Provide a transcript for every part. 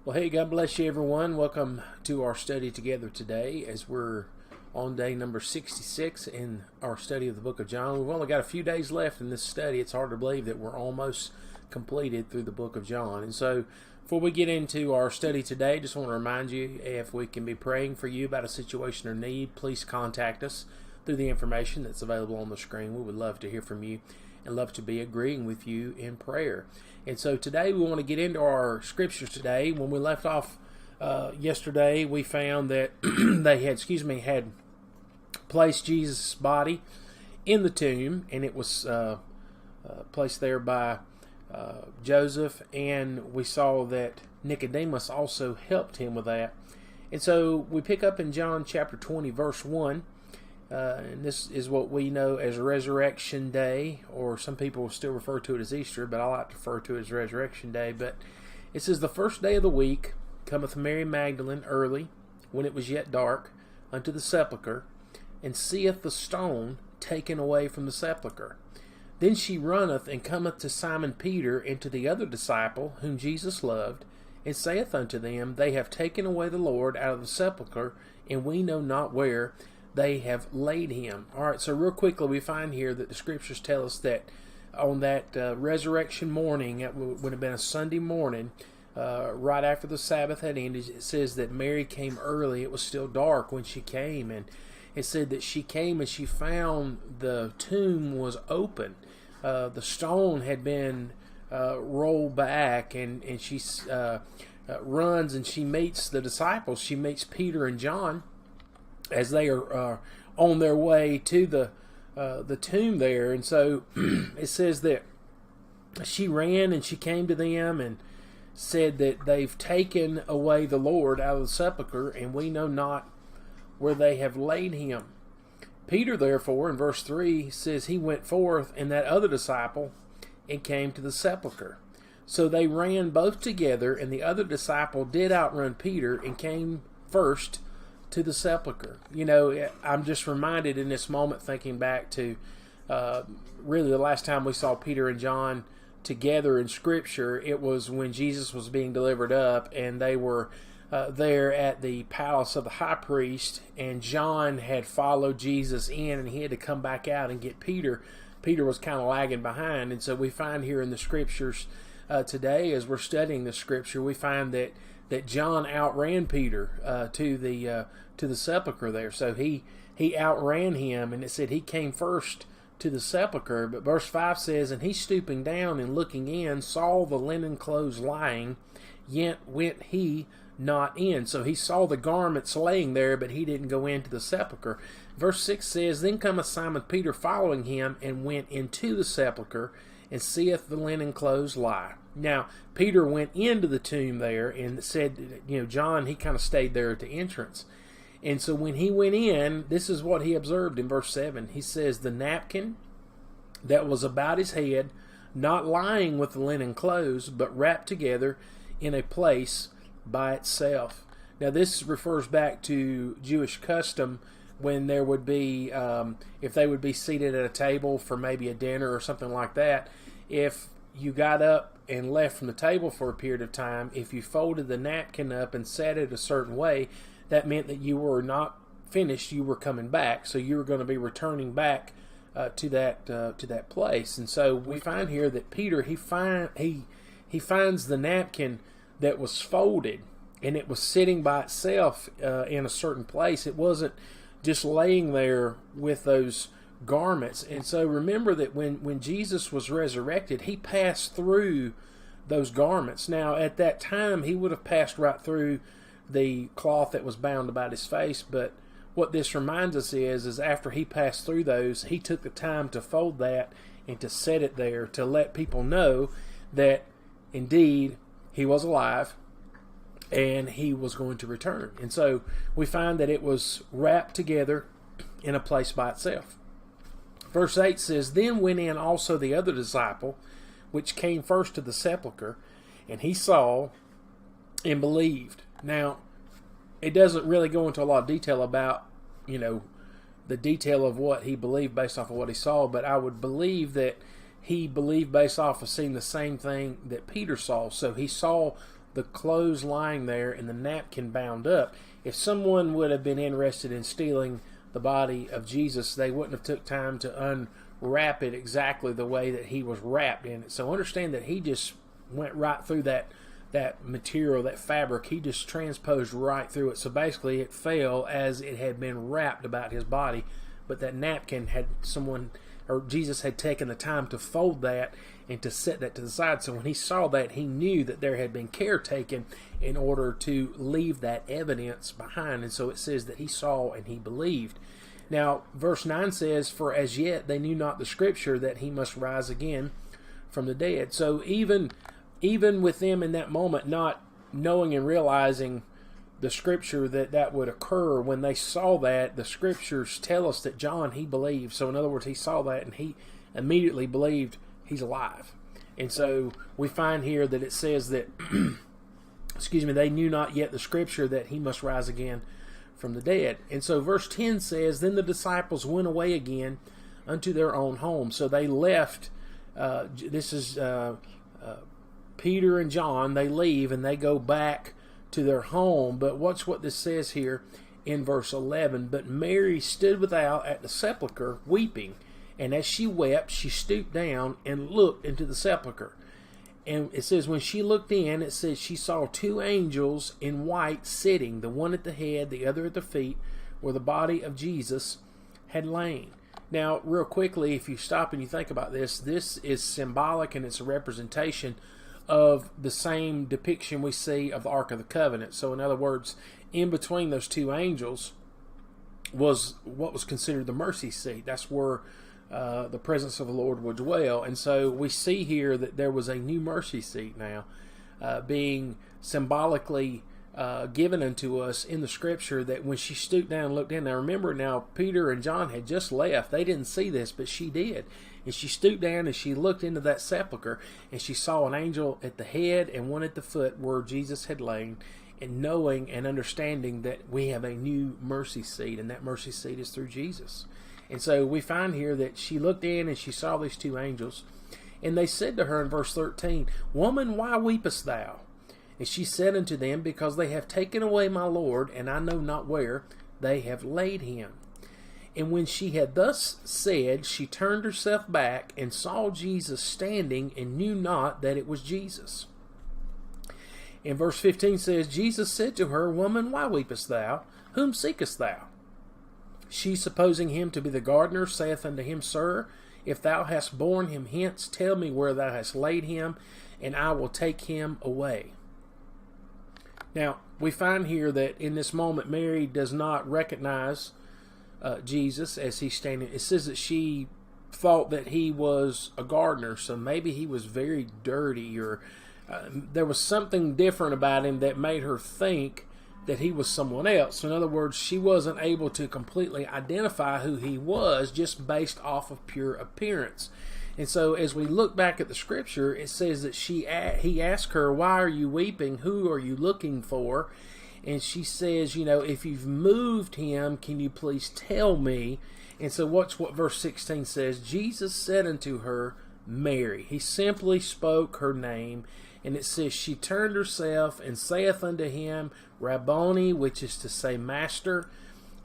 Well, hey, God bless you, everyone. Welcome to our study together today as we're on day number 66 in our study of the book of John. We've only got a few days left in this study. It's hard to believe that we're almost completed through the book of John. And so before we get into our study today, just want to remind you, if we can be praying for you about a situation or need, please contact us through the information that's available on the screen. We would love to hear from you and love to be agreeing with you in prayer. And so today we want to get into our scriptures today. When we left off yesterday, we found that they had placed Jesus' body in the tomb, and it was placed there by Joseph, and we saw that Nicodemus also helped him with that. And so we pick up in John chapter 20, verse 1. And this is what we know as Resurrection Day, or some people still refer to it as Easter, but I like to refer to it as Resurrection Day. But it says, "The first day of the week cometh Mary Magdalene early, when it was yet dark, unto the sepulchre, and seeth the stone taken away from the sepulchre. Then she runneth and cometh to Simon Peter and to the other disciple, whom Jesus loved, and saith unto them, They have taken away the Lord out of the sepulchre, and we know not where they have laid him." All right, so real quickly we find here that the scriptures tell us that on that resurrection morning, it would have been a Sunday morning, right after the Sabbath had ended, it says that Mary came early. It was still dark when she came, and it said that she came and she found the tomb was open. The stone had been rolled back, and she runs and she meets the disciples. She meets Peter and John as they are on their way to the tomb there. And so it says that she ran and she came to them and said that they've taken away the Lord out of the sepulchre, and we know not where they have laid him. Peter, therefore, in verse 3, says he went forth and that other disciple and came to the sepulchre. So they ran both together, and the other disciple did outrun Peter and came first to the sepulchre. You know, I'm just reminded in this moment, thinking back to really the last time we saw Peter and John together in Scripture. It was when Jesus was being delivered up, and they were there at the palace of the high priest, and John had followed Jesus in, and he had to come back out and get Peter. Peter was kind of lagging behind, and so we find here in the Scriptures today, as we're studying the Scripture, we find that John outran Peter to the sepulchre there. So he outran him, and it said he came first to the sepulchre. But verse 5 says, "And he stooping down and looking in, saw the linen clothes lying, yet went he not in." So he saw the garments laying there, but he didn't go into the sepulchre. Verse 6 says, "Then cometh Simon Peter following him, and went into the sepulchre, and seeth the linen clothes lie." Now, Peter went into the tomb there and said, John, he kind of stayed there at the entrance. And so when he went in, this is what he observed in verse 7. He says, "The napkin that was about his head, not lying with the linen clothes, but wrapped together in a place by itself." Now, this refers back to Jewish custom when there would be, if they would be seated at a table for maybe a dinner or something like that, if you got up and left from the table for a period of time, if you folded the napkin up and set it a certain way, that meant that you were not finished, you were coming back. So you were going to be returning back to that place. And so we find here that Peter, he finds the napkin that was folded, and it was sitting by itself in a certain place. It wasn't just laying there with those garments. And so remember that when Jesus was resurrected, he passed through those garments. Now, at that time, he would have passed right through the cloth that was bound about his face, but what this reminds us is after he passed through those, he took the time to fold that and to set it there to let people know that indeed he was alive and he was going to return. And so we find that it was wrapped together in a place by itself. Verse 8 says, "Then went in also the other disciple, which came first to the sepulchre, and he saw and believed." Now, it doesn't really go into a lot of detail about, the detail of what he believed based off of what he saw, but I would believe that he believed based off of seeing the same thing that Peter saw. So he saw the clothes lying there and the napkin bound up. If someone would have been interested in stealing the body of Jesus, they wouldn't have took time to unwrap it exactly the way that he was wrapped in it. So understand that he just went right through that material, that fabric. He just transposed right through it. So basically it fell as it had been wrapped about his body, but that napkin had Jesus had taken the time to fold that and to set that to the side. So when he saw that, he knew that there had been care taken in order to leave that evidence behind. And so it says that he saw and he believed. Now, verse 9 says, "For as yet they knew not the scripture that he must rise again from the dead." So even with them in that moment not knowing and realizing the scripture that would occur, when they saw that, the scriptures tell us that John, he believed. So in other words, he saw that and he immediately believed he's alive. And so we find here that it says that they knew not yet the scripture that he must rise again from the dead. And so verse 10 says, "Then the disciples went away again unto their own home." So they left. This is Peter and John. They leave and they go back to their home. But watch what this says here in verse 11. "But Mary stood without at the sepulchre weeping. And as she wept, she stooped down and looked into the sepulchre." And it says when she looked in, it says she saw two angels in white sitting, the one at the head, the other at the feet, where the body of Jesus had lain. Now, real quickly, if you stop and you think about this, this is symbolic and it's a representation of the same depiction we see of the Ark of the Covenant. So in other words, in between those two angels was what was considered the mercy seat. That's where the presence of the Lord would dwell. And so we see here that there was a new mercy seat now being symbolically given unto us in the scripture, that when she stooped down and looked in. Now remember, now Peter and John had just left. They didn't see this, but she did. And she stooped down and she looked into that sepulchre, and she saw an angel at the head and one at the foot where Jesus had lain, and knowing and understanding that we have a new mercy seat, and that mercy seat is through Jesus. And so we find here that she looked in and she saw these two angels, and they said to her in verse 13, "Woman, why weepest thou?" And she said unto them, "Because they have taken away my Lord, and I know not where they have laid him." And when she had thus said, she turned herself back and saw Jesus standing, and knew not that it was Jesus. And verse 15 says, "Jesus said to her, Woman, why weepest thou? Whom seekest thou?" She, supposing him to be the gardener, saith unto him, "Sir, if thou hast borne him hence, tell me where thou hast laid him, and I will take him away." Now, we find here that in this moment, Mary does not recognize Jesus as he's standing. It says that she thought that he was a gardener, so maybe he was very dirty, or there was something different about him that made her think that he was someone else. In other words, she wasn't able to completely identify who he was just based off of pure appearance. And so as we look back at the scripture, it says that he asked her, "Why are you weeping? Who are you looking for?" And she says, "If you've moved him, can you please tell me?" And so watch what verse 16 says. "Jesus said unto her, Mary." He simply spoke her name. And it says, "She turned herself and saith unto him, Rabboni," which is to say, Master.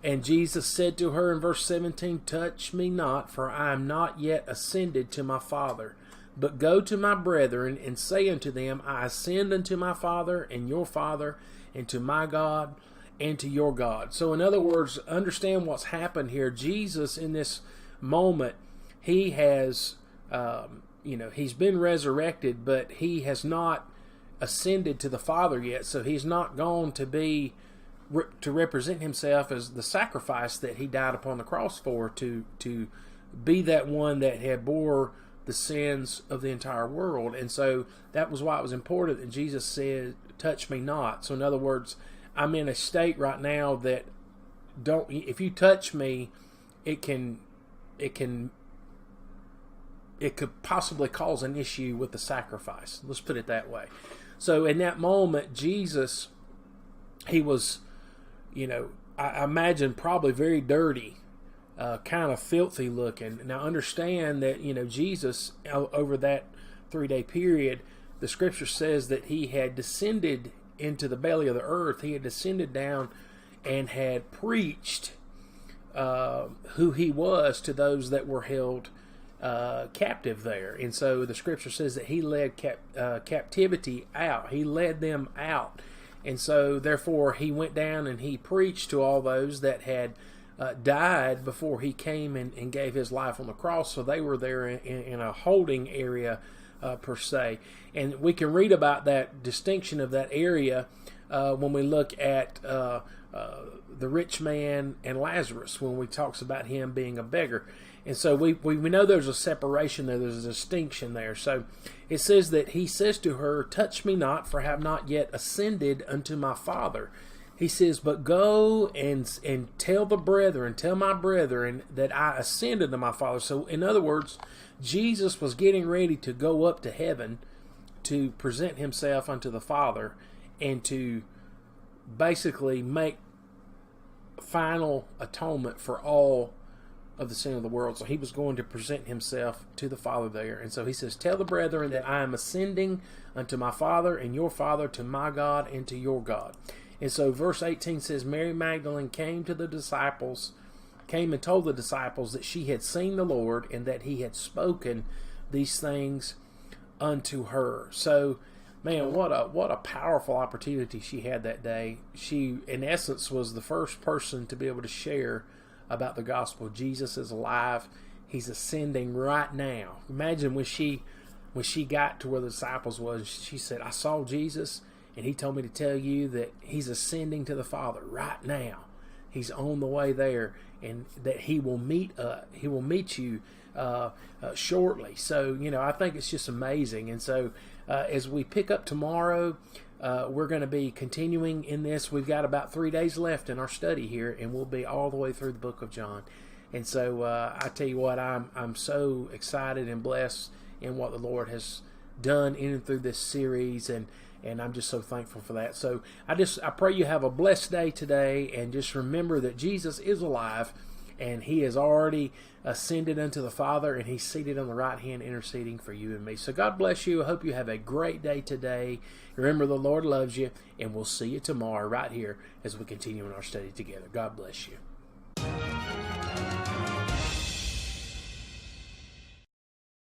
And Jesus said to her in verse 17, "Touch me not, for I am not yet ascended to my Father. But go to my brethren and say unto them, I ascend unto my Father and your Father, and to my God and to your God." So in other words, understand what's happened here. Jesus in this moment, he has, he's been resurrected, but he has not ascended to the Father yet. So he's not gone to represent himself as the sacrifice that he died upon the cross for, to be that one that had bore the sins of the entire world. And so that was why it was important that Jesus said, "Touch me not." So in other words, I'm in a state right now that if you touch me, it could possibly cause an issue with the sacrifice. Let's put it that way. So in that moment, Jesus, he was, I imagine probably very dirty, kind of filthy looking. Now understand that, Jesus, over that 3-day period, the scripture says that he had descended into the belly of the earth. He had descended down and had preached who he was to those that were held captive there. And so the scripture says that he led captivity out. He led them out. And so therefore he went down and he preached to all those that had died before he came and gave his life on the cross. So they were there in a holding area per se. And we can read about that distinction of that area when we look at the rich man and Lazarus, when we talks about him being a beggar. And so we know there's a separation there, there's a distinction there. So it says that he says to her, "Touch me not, for I have not yet ascended unto my Father." He says, "But go and tell my brethren that I ascended to my Father." So in other words, Jesus was getting ready to go up to heaven to present himself unto the Father and to basically make final atonement for all of the sin of the world. So he was going to present himself to the Father there. And so he says, "Tell the brethren that I am ascending unto my Father and your Father, to my God and to your God." And so verse 18 says, Mary Magdalene came and told the disciples that she had seen the Lord and that he had spoken these things unto her. So, man, what a powerful opportunity she had that day. She, in essence, was the first person to be able to share about the gospel. Jesus is alive. He's ascending right now. Imagine when she got to where the disciples was, she said, "I saw Jesus, and he told me to tell you that he's ascending to the Father right now. He's on the way there, and that he will meet you shortly." So, I think it's just amazing. And so, as we pick up tomorrow, we're going to be continuing in this. We've got about 3 days left in our study here, and we'll be all the way through the book of John. And so, I tell you what, I'm so excited and blessed in what the Lord has done in and through this series, and I'm just so thankful for that. So I pray you have a blessed day today, and just remember that Jesus is alive, and he has already ascended unto the Father, and he's seated on the right hand interceding for you and me. So God bless you. I hope you have a great day today. Remember, the Lord loves you, and we'll see you tomorrow right here as we continue in our study together. God bless you.